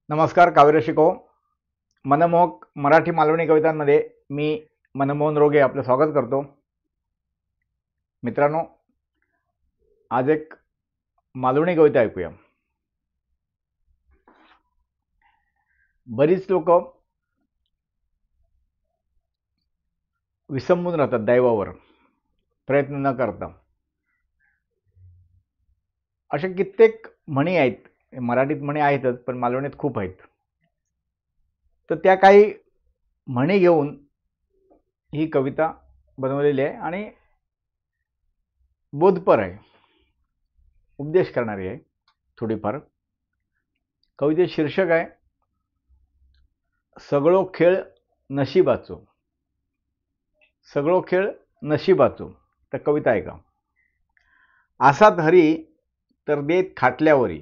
नमस्कार काव्यरसिको. मनमोहक मराठी मालवणी कवितांमध्ये मी मनमोहन रोगे आपलं स्वागत करतो. मित्रांनो, आज एक मालवणी कविता ऐकूया. बरीच लोक विसंबून राहतात दैवावर प्रयत्न न करता. अशा कित्येक म्हणी आहेत, मराठीत म्हणी आहेतच पण मालवणीत खूप आहेत. तर त्या काही म्हणी घेऊन ही कविता बनवलेली आहे आणि बोधपर आहे, उपदेश करणारी आहे थोडीफार. कवितेचे शीर्षक आहे सगळो खेळ नशिबाचो. सगळो खेळ नशिबाचो. तर कविता आहे का. आसात हरी तर देत खाटल्यावरी,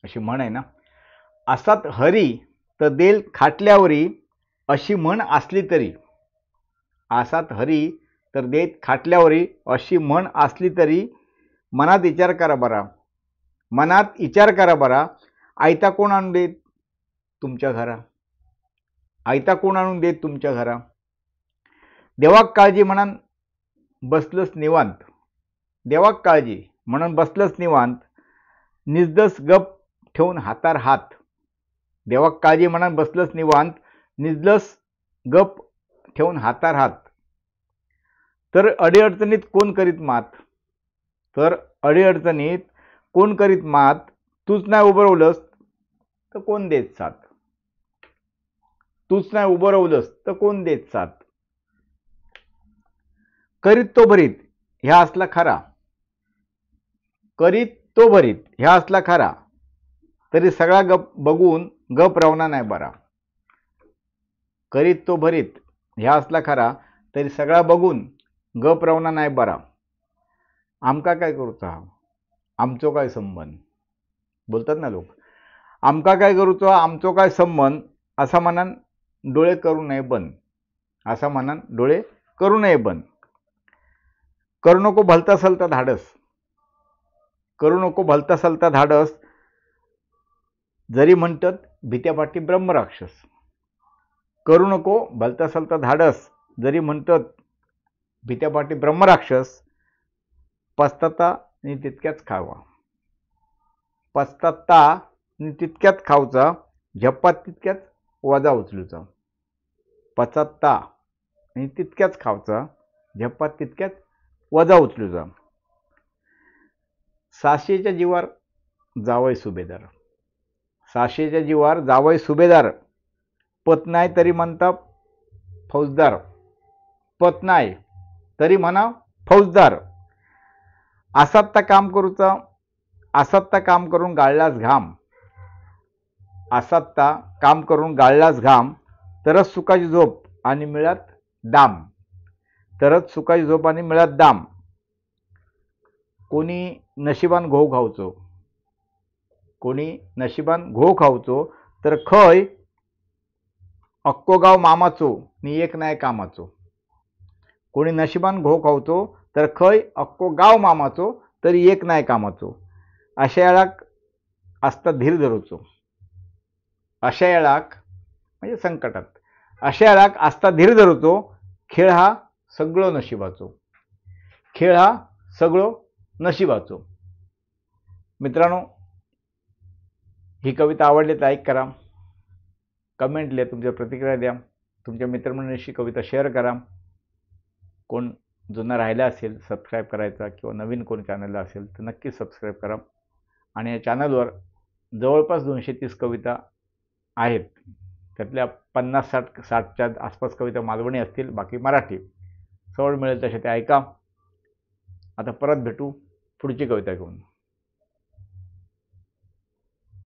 अशी म्हण आहे ना. आसात हरी तर देल खाटल्यावरी अशी म्हण असली तरी, आसात हरी तर देत खाटल्यावरी अशी म्हण असली तरी मनात विचार करा बरा, मनात विचार करा बरा, आयता कोण आणून देत तुमच्या घरा, आयता कोण आणून देत तुमच्या घरा. देवाक काळजी म्हणून बसलंच निवांत, देवाक काळजी म्हणून बसलंच निवांत, निजदस गप ठेवून हातार हात. देवाक काळजी म्हणून बसलंच निवांत, निजलस गप ठेवून हातार हात. तर अडीअडचणीत कोण करीत मात, तर अडीअडचणीत कोण करीत मात, तूच नाही उभं राहिलंस तर कोण देत साथ, तूच नाही उभं राहिलंस तर कोण देत साथ. करीत तो भरीत ह्या असला खरा, करीत तो भरीत ह्या असला खरा, तरी सगळा गप बघून गप रावणा नाही बरा. करीत तो भरीत ह्या असला खरा, तरी सगळा बघून गप रावणा नाही बरा. आमका काय करूचा, आमचो काय संबंध, बोलतात ना लोक. आमका काय करूचो, आमचो काय संबंध, असा मनान डोळे करू नये बंद, असा मनान डोळे करू नये बंद. करू नको भलता सलता धाडस, करू नको भलता सलता धाडस, जरी म्हणतात भीत्यापाठी ब्रह्मराक्षस. करू नको भलता सलता धाडस, जरी म्हणतात भीत्यापाठी ब्रह्मराक्षस. पस्ताता नि तितक्याच खावा, पस्ताता नि तितक्यात खाऊचा, झप्पात तितक्याच वजा उचलूचा. पचत्ता आणि तितक्याच खावचा, झप्पात तितक्याच वजा उचलूचा. साशेच्या जीवार जावय सुभेदार, साशेच्या जीवार जावय सुभेदार, पत नाही तरी म्हणता फौजदार, पत नाही तरी म्हणा फौजदार. आसात्ता काम करूचा, आसात्ता काम करून गाळलाच घाम, आसात्ता काम करून गाळलाच घाम, तरच सुखाची झोप आणि मिळत दाम, तरच सुखाची झोप आणि मिळत दाम. कोणी नशिबान घोव खावचो, कोणी नशिबान घोव खावचो, तर खय अक्को गाव मामाचो नि एक नाही कामाचो. कोणी नशिबान घोव खावचो तर खय अक्को गाव मामाचो तरी एक नाही कामाचो. अशा वेळाक असता धीर धरूचो, अशा वेळाक म्हणजे संकटात, अशा वेळाक असता धीर धरूचो. खेळ हा सगळो नशिबाचो, खेळ हा सगळो नशिबाचो. मित्रांनो, ही कविता आवडली तर लाईक करा, कमेंट लिहा, तुमच्या प्रतिक्रिया द्या, तुमच्या मित्रमंडळीशी कविता शेअर करा. कोण जुना राहिला असेल सबस्क्राईब करायचा किंवा नवीन कोण चॅनलला असेल तर नक्की सबस्क्राईब करा. आणि या चॅनलवर जवळपास 230 कविता आहेत, त्यातल्या 50-60च्या आसपास कविता मालवणी असतील, बाकी मराठी. सवड मिळेल तसे ते ऐका. आता परत भेटू पुढची कविता घेऊन.